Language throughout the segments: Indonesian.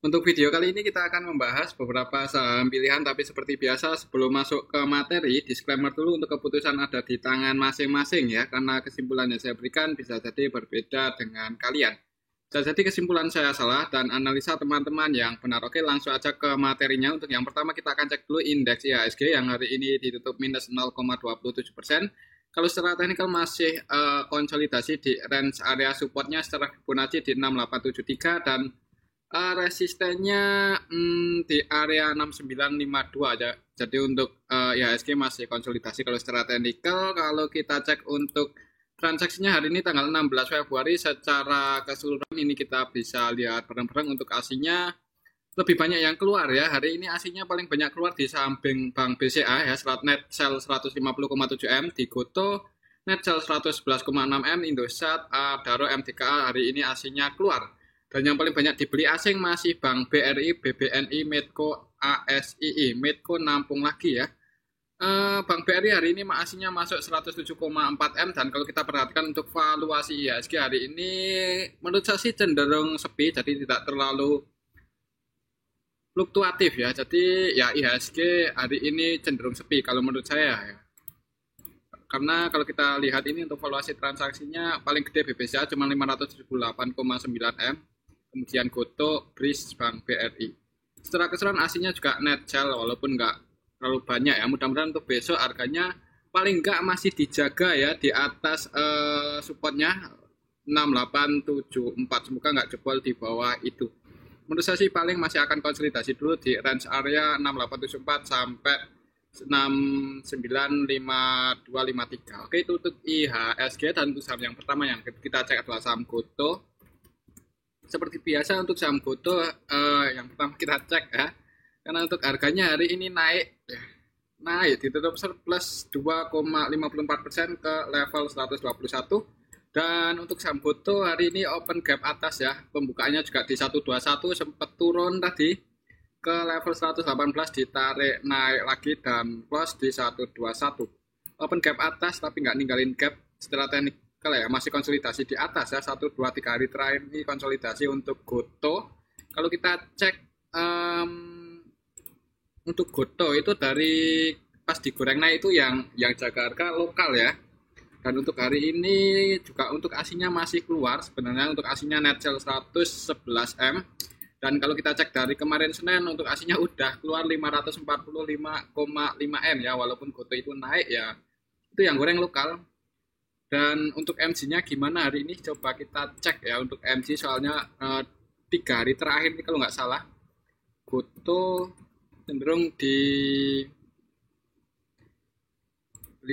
Untuk video kali ini kita akan membahas beberapa saham pilihan, tapi seperti biasa sebelum masuk ke materi, disclaimer dulu untuk keputusan ada di tangan masing-masing ya, karena kesimpulan yang saya berikan bisa jadi berbeda dengan kalian. Bisa jadi kesimpulan saya salah dan analisa teman-teman yang benar. Oke, langsung aja ke materinya. Untuk yang pertama kita akan cek dulu indeks IHSG yang hari ini ditutup minus 0,27%. Kalau secara teknikal masih konsolidasi di range area supportnya secara Fibonacci di 6873 dan resistennya di area 6952 aja. Jadi untuk IHSG masih konsolidasi kalau secara teknikal. Kalau kita cek untuk transaksinya hari ini tanggal 16 Februari secara keseluruhan ini kita bisa lihat bareng-bareng untuk asinya lebih banyak yang keluar ya. Hari ini asinya paling banyak keluar di samping Bank BCA ya, net sell 150,7 M, di Goto net sell 111,6 M, Indosat, Adaro, MDKA hari ini asinya keluar. Dan yang paling banyak dibeli asing masih Bank BRI, BBNI, Medco, ASII. Medco nampung lagi ya. Bank BRI hari ini aslinya masuk 107,4 M, dan kalau kita perhatikan untuk valuasi IHSG hari ini menurut saya sih cenderung sepi, jadi tidak terlalu fluktuatif ya. Jadi ya IHSG hari ini cenderung sepi kalau menurut saya ya. Karena kalau kita lihat ini untuk valuasi transaksinya paling gede BBCA cuma 578,9 M. Kemudian Goto, BRIS, Bank BRI. Secara keseluruhan aslinya juga net sell walaupun nggak terlalu banyak ya. Mudah-mudahan untuk besok harganya paling nggak masih dijaga ya di atas supportnya 6874. Semoga nggak jebol di bawah itu. Menurut saya sih paling masih akan konsolidasi dulu di range area 6874 sampai 695253. Oke, itu untuk IHSG. Dan untuk saham yang pertama yang kita cek adalah saham Goto. Seperti biasa untuk saham Goto yang pertama kita cek ya, karena untuk harganya hari ini naik ditutup surplus 2,54% ke level 121. Dan untuk saham Goto hari ini open gap atas ya, pembukaannya juga di 121, sempat turun tadi ke level 118, ditarik naik lagi dan close di 121. Open gap atas tapi nggak ninggalin gap. Setelah teknik ya masih konsolidasi di atas ya, 1-2-3 hari terakhir ini konsolidasi untuk Goto. Kalau kita cek untuk Goto itu dari pas digoreng naik itu yang jaga harga lokal ya. Dan untuk hari ini juga untuk asinya masih keluar. Sebenarnya untuk asinya net sell 111 M. Dan kalau kita cek dari kemarin Senin untuk asinya udah keluar 545,5 M ya, walaupun Goto itu naik ya. Itu yang goreng lokal. Dan untuk MC-nya gimana hari ini? Coba kita cek ya untuk MC, soalnya 3 hari terakhir ini kalau nggak salah Goto cenderung dibeli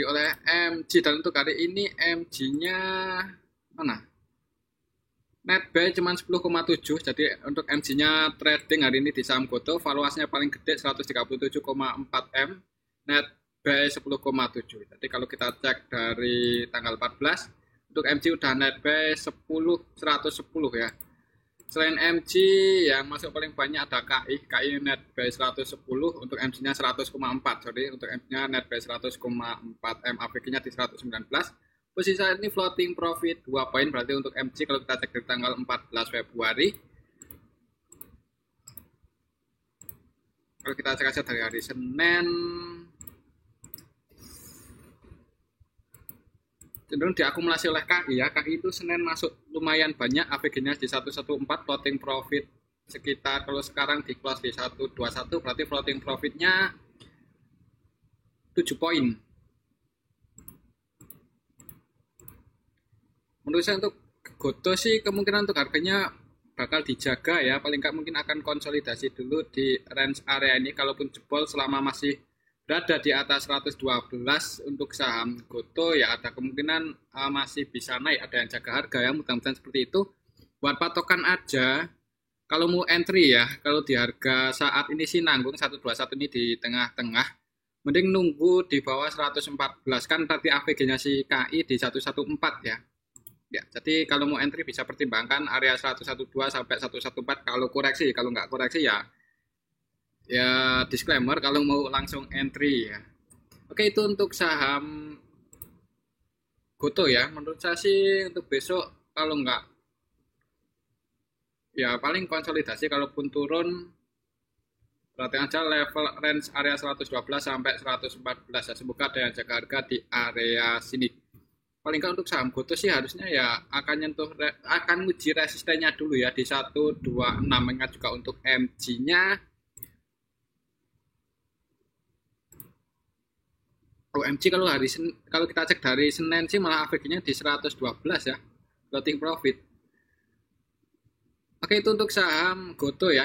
oleh MG. Dan untuk hari ini MG-nya mana? Net buy cuma 10,7. Jadi untuk MG-nya trading hari ini di saham Goto valuasinya paling gede 137,4 M. Net buy 10,7. Jadi kalau kita cek dari tanggal 14 untuk MG udah net buy 110 ya. Selain MG yang masuk paling banyak ada KI net buy 110, untuk MG-nya 100,4. Sorry, untuk MG-nya net buy 100,4 M, AVG-nya di 119. Posisi saat ini floating profit 2 poin, berarti untuk MG kalau kita cek dari tanggal 14 Februari. Kalau kita cek aja dari hari Senin, cenderung diakumulasi oleh KI ya. KI itu Senin masuk lumayan banyak, AVG-nya di 114, floating profit sekitar kalau sekarang di close di 121, berarti floating profitnya 7 poin. Menurut saya untuk Goto sih kemungkinan untuk harganya bakal dijaga ya, paling nggak mungkin akan konsolidasi dulu di range area ini. Kalaupun jebol selama masih berada di atas 112 untuk saham Goto ya ada kemungkinan masih bisa naik, ada yang jaga harga ya, mudah-mudahan seperti itu. Buat patokan aja kalau mau entry ya, kalau di harga saat ini sih nanggung 121 ini di tengah-tengah, mending nunggu di bawah 114 kan tadi AVG-nya si KI di 114 ya. Ya, jadi kalau mau entry bisa pertimbangkan area 112 sampai 114 kalau koreksi. Kalau nggak koreksi ya disclaimer kalau mau langsung entry ya. Oke, itu untuk saham Goto ya. Menurut saya sih untuk besok kalau nggak Ya paling konsolidasi kalaupun turun perhatikan aja level range area 112 sampai 114 ya. Semoga ada yang jaga harga di area sini. Paling nggak untuk saham Goto sih harusnya ya akan nyentuh akan uji resistennya dulu ya di 126, mengingat juga untuk MG-nya. OMG kalau kalau kita cek dari Senin sih malah average-nya di 112 ya, floating profit. Oke, itu untuk saham Goto ya.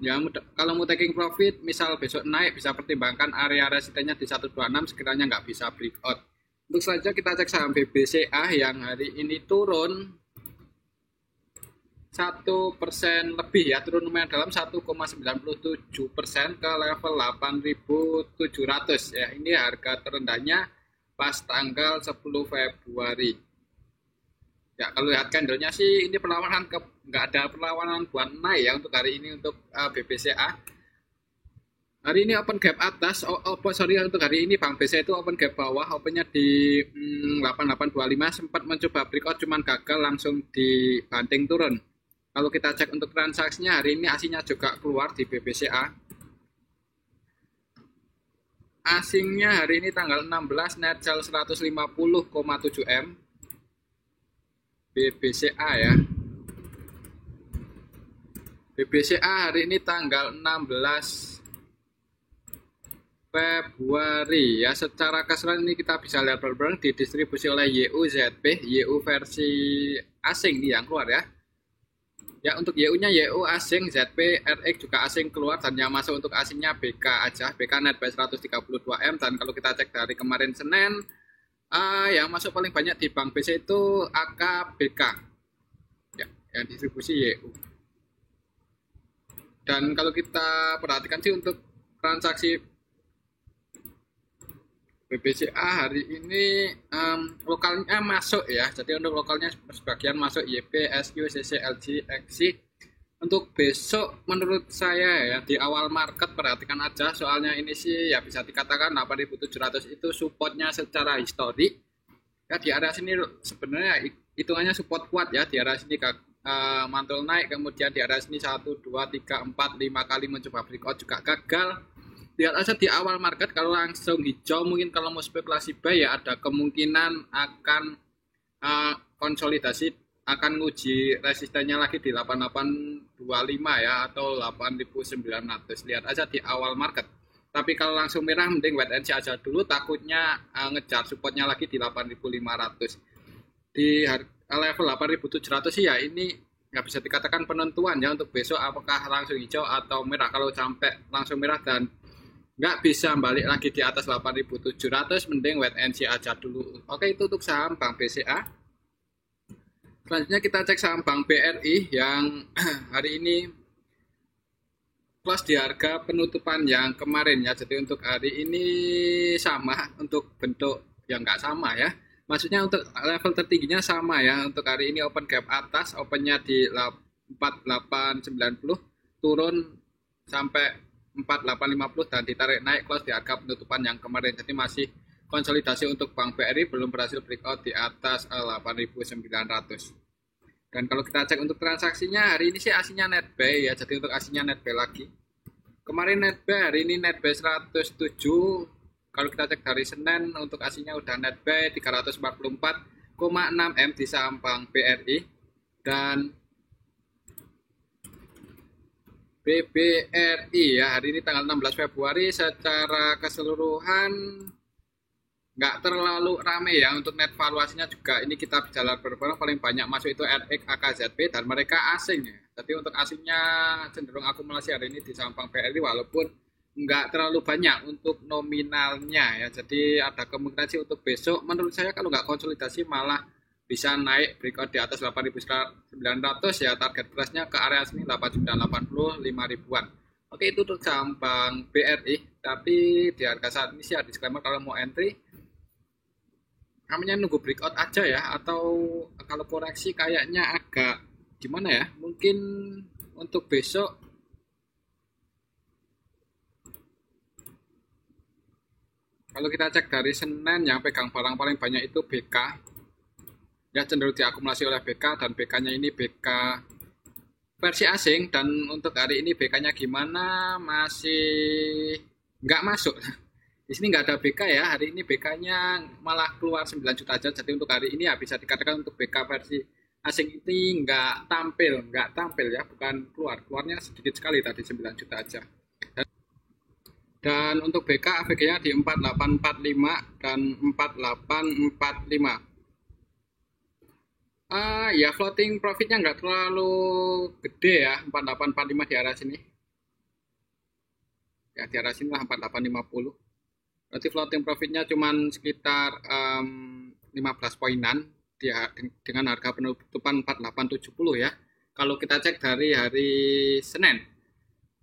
Ya, kalau mau taking profit, misal besok naik, bisa pertimbangkan area resistennya di 126, sekiranya nggak bisa breakout. Untuk selanjutnya kita cek saham BBCA yang hari ini turun 1% lebih ya, turun lumayan dalam 1,97% ke level 8.700 ya. Ini harga terendahnya pas tanggal 10 Februari. Ya, kalau lihat candlenya sih ini perlawanan nggak ada perlawanan buat naik ya untuk hari ini untuk BBCA. Hari ini open gap atas, sorry untuk hari ini Bank BCA itu open gap bawah, opennya di 8825, sempat mencoba breakout cuman gagal, langsung dibanting turun. Kalau kita cek untuk transaksinya hari ini asingnya juga keluar di BBCA. Asingnya hari ini tanggal 16 net sell 150,7 M. BBCA ya. BBCA hari ini tanggal 16 Februari ya. Secara keseluruhan ini kita bisa lihat bareng-bareng didistribusi oleh YUZP, YU versi asing nih yang keluar ya. Ya, untuk YU-nya YU asing, ZP, RX juga asing keluar, dan yang masuk untuk asingnya BK aja, BK net by 132M. Dan kalau kita cek dari kemarin Senin, yang masuk paling banyak di Bank BC itu AKBK ya, yang distribusi YU. Dan kalau kita perhatikan sih untuk transaksi BBCA hari ini lokalnya masuk ya. Jadi untuk lokalnya sebagian masuk YP, SQ, CC, LG, XC. Untuk besok menurut saya ya di awal market perhatikan aja, soalnya ini sih ya bisa dikatakan 8.700 itu supportnya secara historik. Ya di area sini sebenarnya hitungannya support kuat ya, di area sini mantul naik, kemudian di area sini 1, 2, 3, 4, 5 kali mencoba breakout juga gagal. Lihat aja di awal market, kalau langsung hijau mungkin kalau mau spekulasi buy ya ada kemungkinan akan konsolidasi, akan nguji resistennya lagi di 8825 ya atau 8900. Lihat aja di awal market. Tapi kalau langsung merah mending wait and see aja dulu, takutnya ngejar supportnya lagi di 8500. Di level 8700 sih ya ini nggak bisa dikatakan penentuan ya untuk besok apakah langsung hijau atau merah. Kalau sampai langsung merah dan nggak bisa balik lagi di atas 8.700, mending wait and see aja dulu. Oke, itu untuk saham Bank BCA. Selanjutnya kita cek saham Bank BRI yang hari ini close di harga penutupan yang kemarin ya. Jadi untuk hari ini sama, untuk bentuk yang nggak sama ya. Maksudnya untuk level tertingginya sama ya. Untuk hari ini open gap atas, opennya di 4890, turun sampai 4850 dan ditarik naik close di harga penutupan yang kemarin. Jadi masih konsolidasi untuk Bank BRI, belum berhasil breakout di atas 8.900. Dan kalau kita cek untuk transaksinya hari ini sih aslinya net buy ya. Jadi untuk aslinya net buy lagi. Kemarin net buy, hari ini net buy 107. Kalau kita cek dari Senin untuk aslinya udah net buy 344,6 M di saham Bank BRI. Dan BBRI ya hari ini tanggal 16 Februari secara keseluruhan nggak terlalu rame ya. Untuk net valuasinya juga ini kita bicara bareng-bareng, paling banyak masuk itu RX, AKZP, dan mereka asing ya. Jadi untuk asingnya cenderung akumulasi hari ini di saham Bank BRI walaupun nggak terlalu banyak untuk nominalnya ya. Jadi ada kemungkinan sih untuk besok menurut saya kalau nggak konsolidasi malah bisa naik breakout di atas 8.900 ya, target price-nya ke area sini 8980, 5 ribuan. Oke, itu untuk saham Bank BRI. Tapi di harga saat ini sih ada disclaimer kalau mau entry namanya nunggu breakout aja ya, atau kalau koreksi kayaknya agak gimana ya, mungkin untuk besok kalau kita cek dari Senin yang pegang barang paling banyak itu BK ya, cenderung diakumulasi oleh BK, dan BK-nya ini BK versi asing. Dan untuk hari ini BK-nya gimana? Masih nggak masuk. Di sini nggak ada BK ya. Hari ini BK-nya malah keluar 9 juta aja. Jadi untuk hari ini ya bisa dikatakan untuk BK versi asing ini nggak tampil ya, bukan keluarnya sedikit sekali tadi 9 juta aja. Dan untuk BK AVG-nya di 4845 dan 4845. Ya floating profitnya nggak terlalu gede ya, 4845 di arah sini. Ya di arah sini lah 4850. Berarti floating profitnya cuman sekitar 15 poinan dengan harga penutupan 4870 ya. Kalau kita cek dari hari Senin.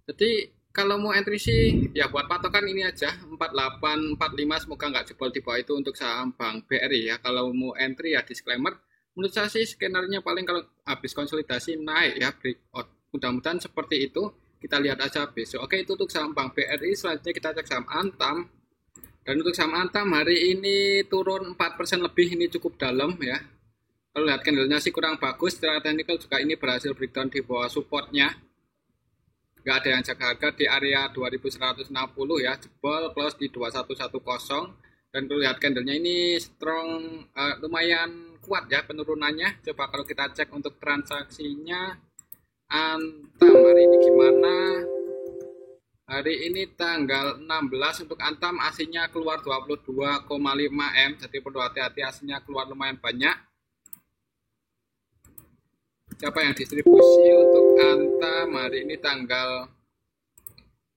Jadi kalau mau entry sih ya buat patokan ini aja 4845, semoga nggak jebol di bawah itu untuk saham Bank BRI ya. Kalau mau entry ya disclaimer, menurut saya sih skenario paling kalau habis konsolidasi naik ya breakout. Mudah-mudahan seperti itu. Kita lihat aja besok. Oke, itu untuk saham Bank BRI. Selanjutnya kita cek saham Antam. Dan untuk saham Antam hari ini turun 4% lebih, ini cukup dalam ya. Kalau lihat candlenya sih kurang bagus. Secara teknikal juga ini berhasil breakdown di bawah supportnya. Nggak ada yang jaga harga di area 2160 ya, jebol close di 2110. Dan kalau lihat candlenya ini strong, lumayan kuat ya penurunannya. Coba kalau kita cek untuk transaksinya Antam hari ini gimana. Hari ini tanggal 16 untuk Antam aslinya keluar 22,5 M, jadi perlu hati-hati, aslinya keluar lumayan banyak. Siapa yang distribusi untuk Antam hari ini tanggal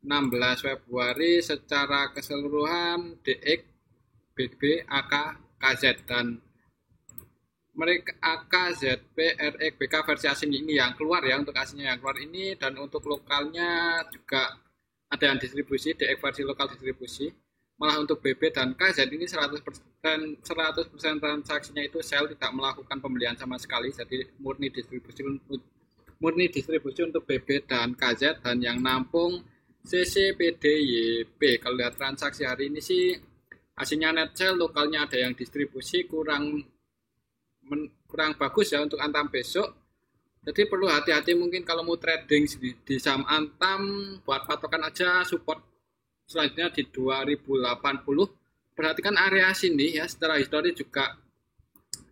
16 Februari secara keseluruhan DX, BB, AK, KZ, dan mereka AK, ZP, RX, BK versi asing ini yang keluar ya, untuk aslinya yang keluar ini. Dan untuk lokalnya juga ada yang distribusi, DX versi lokal distribusi. Malah untuk BB dan KZ ini 100% transaksinya itu sell, tidak melakukan pembelian sama sekali. Jadi murni distribusi untuk BB dan KZ, dan yang nampung CCPDYP. Kalau lihat transaksi hari ini sih aslinya net sell, lokalnya ada yang distribusi, kurang bagus ya untuk Antam besok. Jadi perlu hati-hati mungkin kalau mau trading di saham Antam, buat patokan aja support selanjutnya di 2080. Perhatikan area sini ya, secara histori juga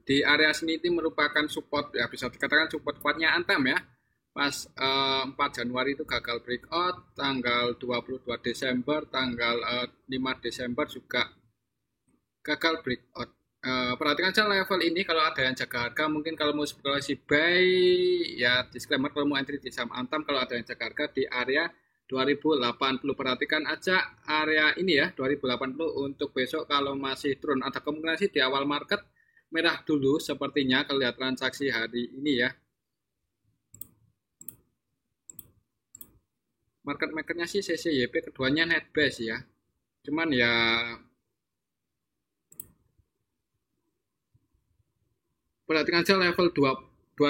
di area sini ini merupakan support ya, bisa dikatakan support kuatnya Antam ya. Pas 4 Januari itu gagal breakout, tanggal 22 Desember, tanggal 5 Desember juga gagal breakout. Perhatikan aja level ini, kalau ada yang jaga harga mungkin kalau mau spekulasi buy ya disclaimer, kalau mau entry di saham Antam kalau ada yang jaga harga di area 2080. Perhatikan aja area ini ya 2080 untuk besok. Kalau masih turun ada kemungkinan sih di awal market merah dulu sepertinya kalau lihat transaksi hari ini ya. Market makernya sih CCYP, keduanya net base ya. Cuman ya perhatikan aja level 2080,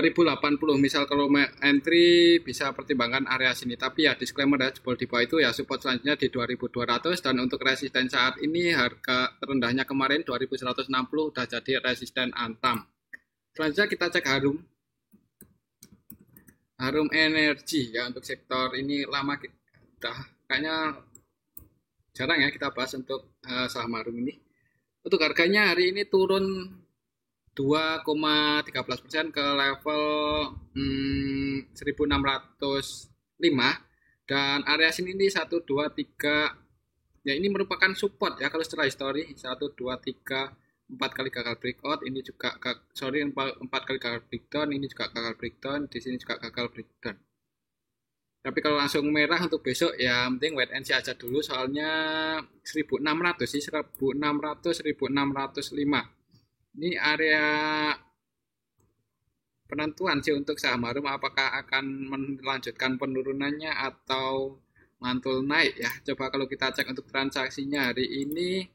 misal kalau entry bisa pertimbangkan area sini, tapi ya disclaimer ya, jebol di bawah itu ya support selanjutnya di 2200. Dan untuk resisten saat ini harga terendahnya kemarin 2160 udah jadi resisten Antam. Selanjutnya kita cek Harum Energi ya, untuk sektor ini lama kita kayaknya jarang ya kita bahas untuk saham Harum ini. Untuk harganya hari ini turun 2,13% ke level 1605, dan area sini ini 1, 2, 3 ya, ini merupakan support ya kalau secara histori. 1, 2, 3, 4 kali gagal breakout, ini juga 4 kali gagal breakdown, ini juga gagal breakdown, di sini juga gagal breakdown. Tapi kalau langsung merah untuk besok ya penting wait and see aja dulu, soalnya 1600 sih, 1600, 1605 ini area penentuan sih untuk saham Harum, apakah akan melanjutkan penurunannya atau mantul naik ya. Coba kalau kita cek untuk transaksinya hari ini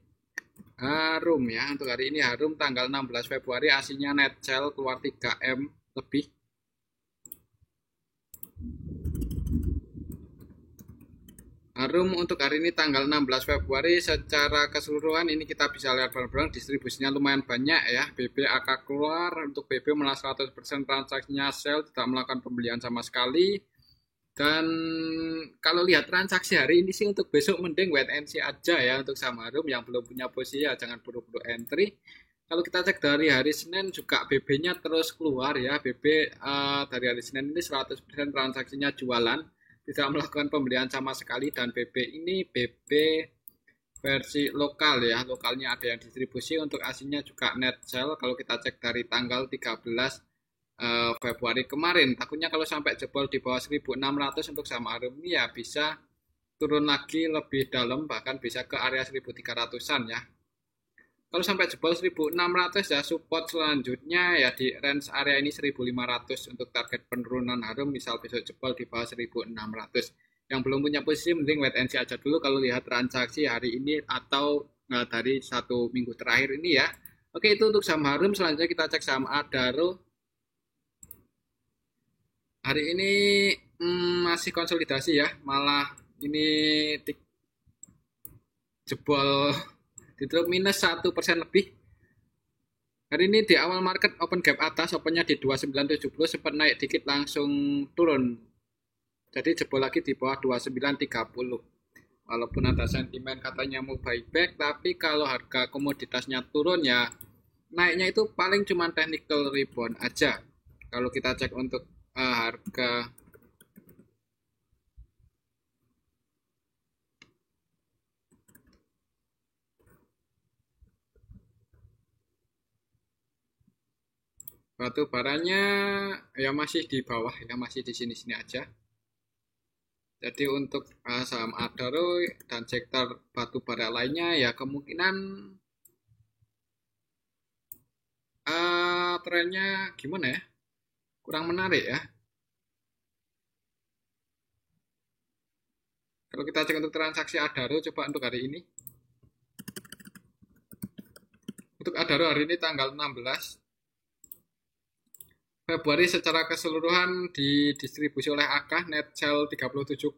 Harum ya, untuk hari ini Harum tanggal 16 Februari aslinya net sell keluar 3M lebih. Harum untuk hari ini tanggal 16 Februari secara keseluruhan ini kita bisa lihat bareng-bareng distribusinya lumayan banyak ya. BB AK keluar, untuk BB malah 100% transaksinya sell, tidak melakukan pembelian sama sekali. Dan kalau lihat transaksi hari ini sih untuk besok mending wait and see aja ya untuk saham Harum yang belum punya posisi ya jangan buru-buru entry. Kalau kita cek dari hari Senin juga BB-nya terus keluar ya. BB dari hari Senin ini 100% transaksinya jualan, tidak melakukan pembelian sama sekali, dan BB ini BB versi lokal ya. Lokalnya ada yang distribusi, untuk aslinya juga net sell. Kalau kita cek dari tanggal 13 Februari kemarin, takutnya kalau sampai jebol di bawah 1600 untuk saham Harum ini ya bisa turun lagi lebih dalam, bahkan bisa ke area 1300-an ya. Kalau sampai jebol 1600 ya support selanjutnya ya di range area ini 1500 untuk target penurunan Harum misal besok jebol di bawah 1600. Yang belum punya posisi mending wait and see aja dulu kalau lihat transaksi hari ini atau dari 1 minggu terakhir ini ya. Oke, itu untuk saham Harum. Selanjutnya kita cek saham Adaro. Hari ini masih konsolidasi ya, malah ini jebol ditutup minus 1% lebih. Hari ini di awal market open gap atas, opennya di 2970, sempat naik dikit langsung turun. Jadi jebol lagi di bawah 2930. Walaupun ada sentimen katanya mau buyback, tapi kalau harga komoditasnya turun ya naiknya itu paling cuma technical rebound aja. Kalau kita cek untuk harga batu baranya ya masih di bawah ya, masih di sini-sini aja. Jadi untuk saham Adaro dan sektor batu bara lainnya ya kemungkinan trennya gimana ya? Kurang menarik ya. Kalau kita cek untuk transaksi Adaro coba untuk hari ini. Untuk Adaro hari ini tanggal 16 Februari secara keseluruhan didistribusi oleh AK net sell 37,5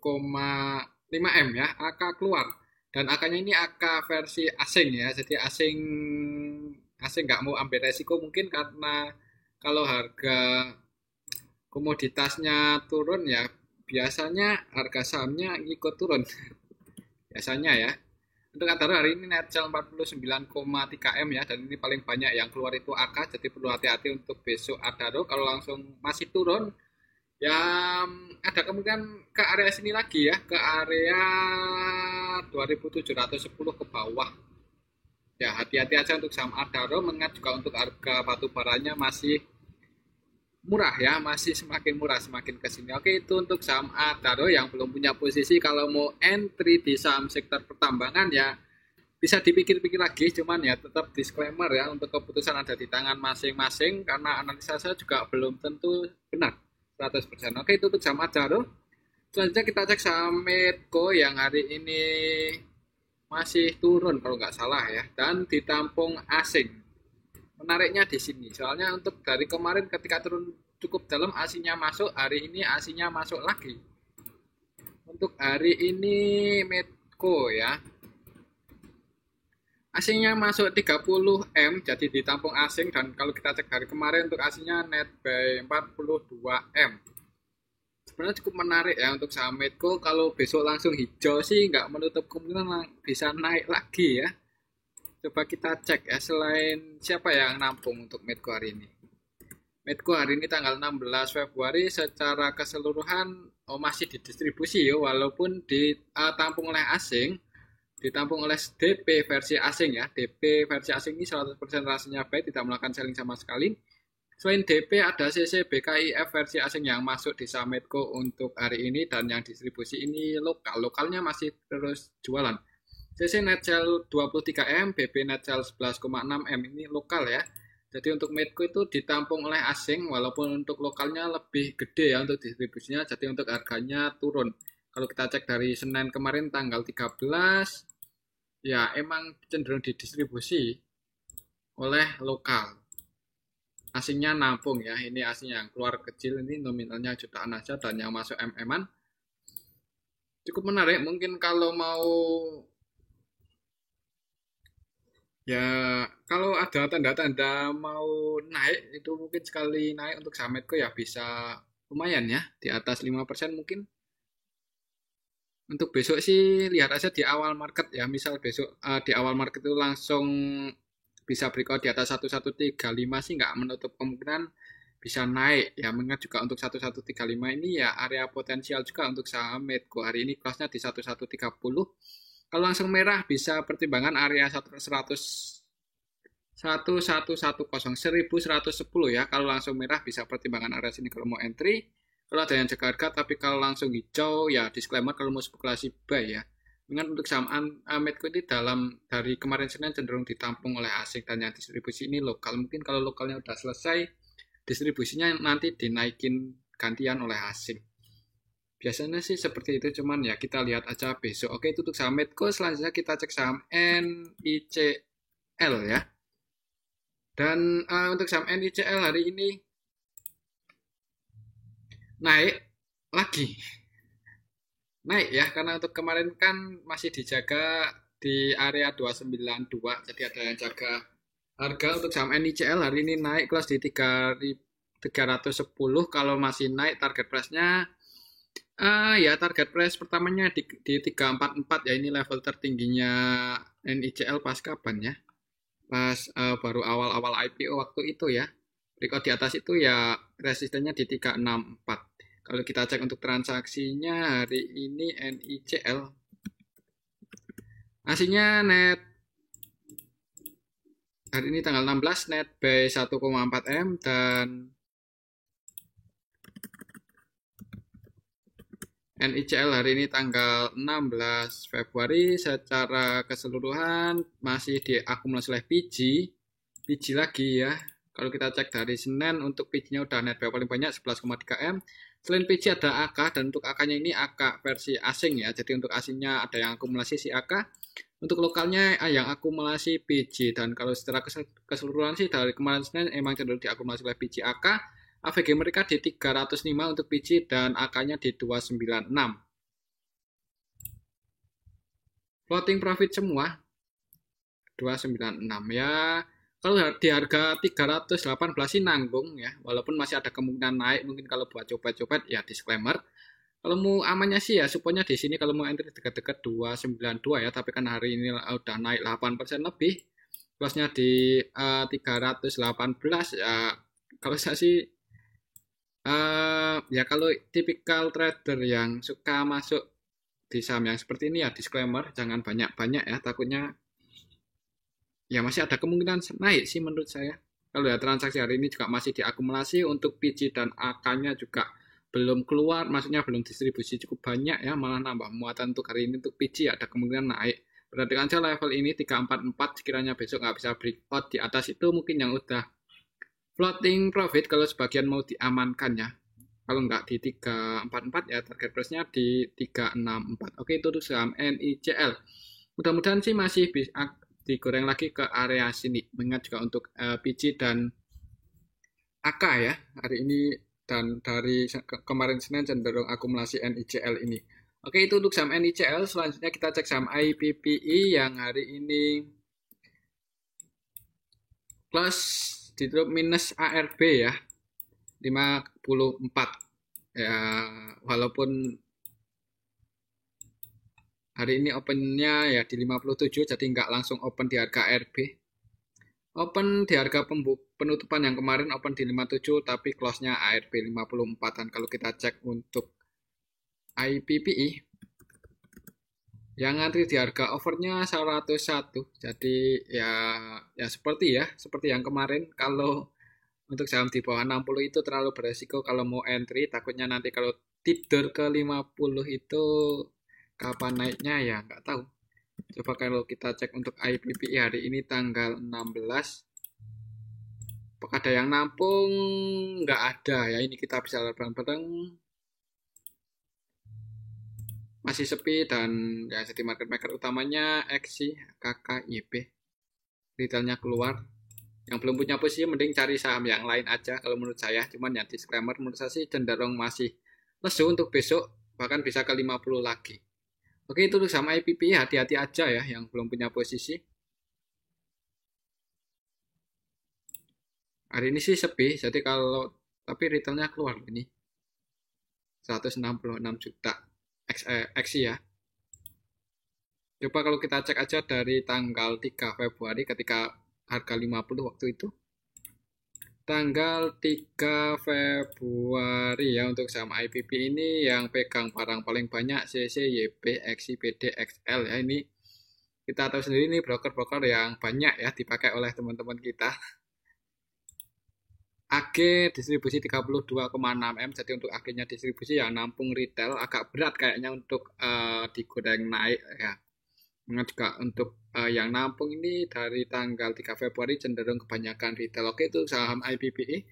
M ya, AK keluar. Dan AK-nya ini AK versi asing ya, jadi asing nggak mau ambil resiko mungkin karena kalau harga komoditasnya turun ya biasanya harga sahamnya ngikut turun. Biasanya ya. Untuk Adaro hari ini net sell 49,3 M ya, dan ini paling banyak yang keluar itu AK, jadi perlu hati-hati untuk besok Adaro. Kalau langsung masih turun ya ada kemungkinan ke area sini lagi ya, ke area 2710 ke bawah. Ya hati-hati aja untuk saham Adaro, mengingat juga untuk harga batu baranya masih murah ya, masih semakin murah semakin kesini. Oke, itu untuk saham Adaro. Yang belum punya posisi kalau mau entry di saham sektor pertambangan ya bisa dipikir-pikir lagi, cuman ya tetap disclaimer ya, untuk keputusan ada di tangan masing-masing karena analisa saya juga belum tentu benar 100%. Oke, itu untuk saham Adaro. Selanjutnya kita cek saham Medco yang hari ini masih turun kalau nggak salah ya, dan ditampung asing. Menariknya di sini, soalnya untuk dari kemarin ketika turun cukup dalam aslinya masuk, hari ini aslinya masuk lagi. Untuk hari ini Medco ya, asingnya masuk 30 M, jadi ditampung asing, dan kalau kita cek dari kemarin untuk asingnya net by 42 M. Sebenarnya cukup menarik ya untuk saham Medco. Kalau besok langsung hijau sih nggak menutup kemungkinan bisa naik lagi ya. Coba kita cek ya, selain siapa yang nampung untuk Medco hari ini. Medco hari ini tanggal 16 Februari secara keseluruhan masih didistribusi ya, walaupun ditampung oleh asing, ditampung oleh DP versi asing ya. DP versi asing ini 100% rasanya baik, tidak melakukan selling sama sekali. Selain DP ada CC BKIF versi asing yang masuk di saham Medco untuk hari ini, dan yang distribusi ini lokalnya masih terus jualan. CC net sell 23 M, BB net sell 11,6 M, ini lokal ya. Jadi untuk Medco itu ditampung oleh asing, walaupun untuk lokalnya lebih gede ya untuk distribusinya, jadi untuk harganya turun. Kalau kita cek dari Senin kemarin tanggal 13, ya emang cenderung didistribusi oleh lokal. Asingnya nampung ya, ini asing yang keluar kecil, ini nominalnya jutaan aja, dan yang masuk MM-an cukup menarik. Mungkin kalau mau ya, kalau ada tanda-tanda mau naik itu mungkin sekali naik untuk saham Medco ya bisa lumayan ya di atas 5% mungkin. Untuk besok sih lihat aja di awal market ya. Misal besok di awal market itu langsung bisa breakout di atas 1135 sih nggak menutup kemungkinan bisa naik ya. Mengingat juga untuk 1135 ini ya area potensial juga untuk saham Medco. Hari ini kelasnya di 1130. Kalau langsung merah bisa pertimbangan area 1110 ya. Kalau langsung merah bisa pertimbangan area sini kalau mau entry. Kalau ada yang jaga harga, tapi kalau langsung hijau ya disclaimer kalau mau spekulasi buy ya. Dengan untuk saham Medco ini dari kemarin Senin cenderung ditampung oleh asing dan yang distribusi ini lokal. Mungkin kalau lokalnya udah selesai, distribusinya nanti dinaikin gantian oleh asing. Biasanya sih seperti itu, cuman ya kita lihat aja besok. Oke, itu untuk saham Medco. Selanjutnya kita cek saham NICL ya. Dan untuk saham NICL hari ini naik lagi. Naik ya, karena untuk kemarin kan masih dijaga di area 292, jadi ada yang jaga harga. Untuk saham NICL hari ini naik kelas di 310. Kalau masih naik target price-nya ya target price pertamanya di 344 ya, ini level tertingginya NICL pas kapan ya? Pas baru awal-awal IPO waktu itu ya. Breakout di atas itu ya resistennya di 364. Kalau kita cek untuk transaksinya hari ini NICL hasilnya net hari ini tanggal 16 net buy 1,4 M dan NICL hari ini tanggal 16 Februari secara keseluruhan masih diakumulasi oleh PG lagi ya. Kalau kita cek dari Senin untuk PG-nya udah net buy paling banyak 11,3 M. Selain PG ada AK dan untuk AK-nya ini AK versi asing ya. Jadi untuk asingnya ada yang akumulasi si AK. Untuk lokalnya yang akumulasi PG dan kalau secara keseluruhan sih dari kemarin Senin emang cenderung diakumulasi oleh PG AK. AVG mereka di 305 untuk PG dan AK-nya di 296. Floating profit semua 296 ya. Kalau di harga 318 sih nanggung ya, walaupun masih ada kemungkinan naik mungkin kalau buat coba-coba ya disclaimer. Kalau mau amannya sih ya supaya di sini kalau mau entry dekat-dekat 292 ya, tapi kan hari ini udah naik 8% lebih. Plusnya di 318 ya. Kalau saya sih ya kalau tipikal trader yang suka masuk di saham yang seperti ini ya disclaimer jangan banyak-banyak ya, takutnya ya masih ada kemungkinan naik sih menurut saya. Kalau ya transaksi hari ini juga masih diakumulasi untuk PG dan AK-nya juga belum keluar, maksudnya belum distribusi cukup banyak ya, malah nambah muatan untuk hari ini untuk PG ada kemungkinan naik. Perhatikan aja level ini 344 sekiranya besok nggak bisa breakout di atas itu mungkin yang udah floating profit kalau sebagian mau diamankan ya. Kalau nggak di 344 ya target price-nya di 364. Oke, itu untuk saham NICL. Mudah-mudahan sih masih bisa digoreng lagi ke area sini. Mengingat juga untuk PG dan AK ya hari ini dan dari kemarin Senin cenderung akumulasi NICL ini. Oke, itu untuk saham NICL. Selanjutnya kita cek saham IPPI yang hari ini plus ditutup minus ARB ya 54 ya, walaupun hari ini opennya ya di 57 jadi nggak langsung open di harga RB. Open di harga penutupan yang kemarin open di 57 tapi close-nya ARB 54. Dan kalau kita cek untuk IPPI yang ngantri di harga overnya 101. Jadi ya seperti yang kemarin kalau untuk saham di bawah 60 itu terlalu beresiko kalau mau entry, takutnya nanti kalau tidur ke 50 itu kapan naiknya ya nggak tahu. Coba kalau kita cek untuk IPPI hari ini tanggal 16. Apakah ada yang nampung? Nggak ada ya. Ini kita bisa bareng-bareng. Masih sepi dan ya jadi market maker utamanya XI, KKIB. Retailnya keluar. Yang belum punya posisi mending cari saham yang lain aja kalau menurut saya. Cuman ya disclaimer menurut saya sih cenderung masih lesu untuk besok. Bahkan bisa ke 50 lagi. Oke, itu untuk saham IPP hati-hati aja ya yang belum punya posisi. Hari ini sih sepi, jadi kalau tapi retailnya keluar ini 166 juta XI ya. Coba kalau kita cek aja dari tanggal 3 Februari ketika harga 50 waktu itu. Tanggal 3 Februari ya untuk saham IPP ini yang pegang barang paling banyak CC, YP, XI, PD, XL ya. Ini kita tahu sendiri ini broker-broker yang banyak ya dipakai oleh teman-teman kita. AG distribusi 32,6 M, jadi untuk AG-nya distribusi yang nampung retail agak berat kayaknya untuk digoreng naik ya. Juga untuk yang nampung ini dari tanggal 3 Februari cenderung kebanyakan retail. Oke, itu saham IPPI.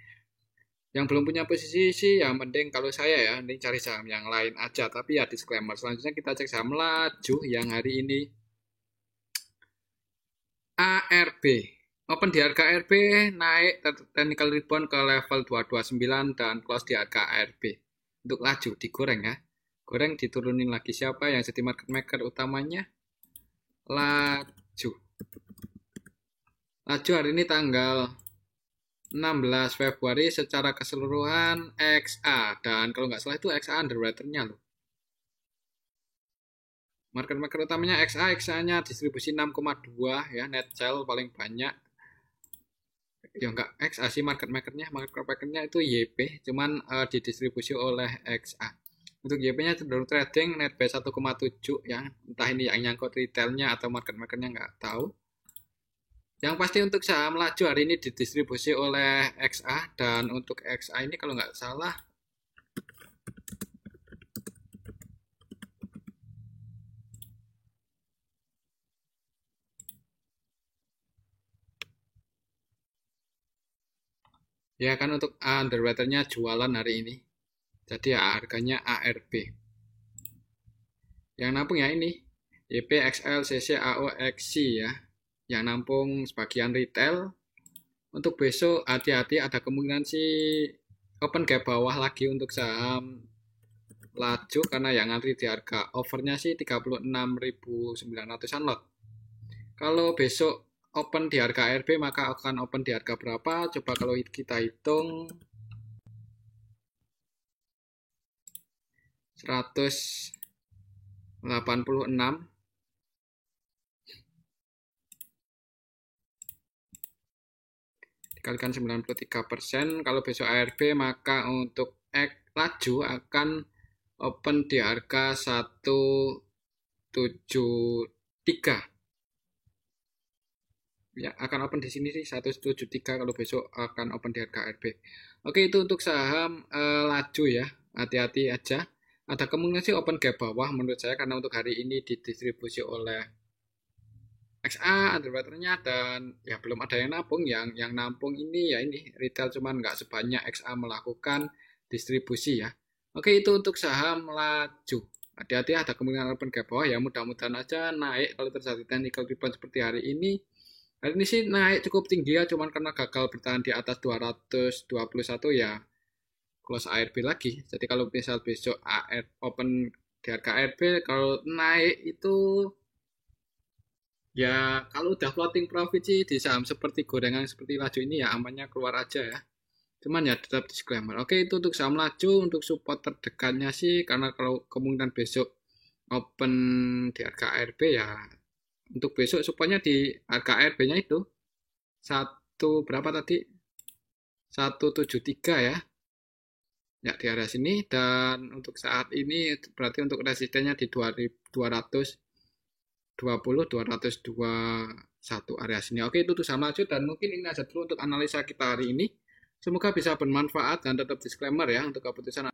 Yang belum punya posisi sih ya mending kalau saya ya mending cari saham yang lain aja, tapi ya disclaimer. Selanjutnya kita cek saham laju yang hari ini ARB. Open di harga ARB naik technical rebound ke level 229 dan close di harga ARB. Untuk laju digoreng ya. Goreng diturunin lagi, siapa yang jadi market maker utamanya? Laju hari ini tanggal 16 Februari secara keseluruhan XA, dan kalau nggak salah itu XA underwaternya loh. Market maker utamanya XA-nya distribusi 6,2 ya, net sell paling banyak. Ya enggak XA sih market makernya itu YP, cuman didistribusi oleh XA. Untuk YP-nya cenderung trading, net buy 1,7 ya, entah ini yang nyangkut retailnya atau market makernya nggak tahu. Yang pasti untuk saham laju hari ini didistribusi oleh XA, dan untuk XA ini kalau nggak salah ya kan untuk underwaternya jualan hari ini. Jadi ya harganya ARB. Yang nampung ya ini YP, XL, CC, AO, XC ya. Yang nampung sebagian retail. Untuk besok hati-hati, ada kemungkinan sih open gap bawah lagi untuk saham laju karena yang ngantri di harga overnya sih 36.900-an lot. Kalau besok open di harga ARB maka akan open di harga berapa? Coba kalau kita hitung 186 dikalikan 93%. Kalau besok ARB maka untuk laju akan open di harga 173 ya, akan open di sini sih 173 kalau besok akan open di harga ARB. Oke, itu untuk saham laju ya, hati-hati aja. Ada kemungkinan sih open gap bawah menurut saya karena untuk hari ini didistribusi oleh XA underwaternya, dan ya belum ada yang nampung. Yang nampung ini ya ini retail, cuman nggak sebanyak XA melakukan distribusi ya. Oke, itu untuk saham laju. Hati-hati, ada kemungkinan open gap bawah ya, mudah-mudahan aja naik kalau terjadi technical rebound seperti hari ini. Hari ini sih naik cukup tinggi ya, cuman karena gagal bertahan di atas 221 ya close ARB lagi. Jadi kalau misal besok open di harga ARB, kalau naik itu ya kalau udah floating profit sih di saham seperti gorengan seperti laju ini ya amannya keluar aja ya. Cuman ya tetap disclaimer. Oke, itu untuk saham laju. Untuk support terdekatnya sih karena kalau kemungkinan besok open di harga ARB ya, untuk besok supportnya di harga ARB-nya itu berapa tadi? 173 ya. Ya di area sini, dan untuk saat ini berarti untuk resistennya di 220-221 area sini. Oke, itu tuh sama aja, dan mungkin ini aja dulu untuk analisa kita hari ini. Semoga bisa bermanfaat dan tetap disclaimer ya untuk keputusan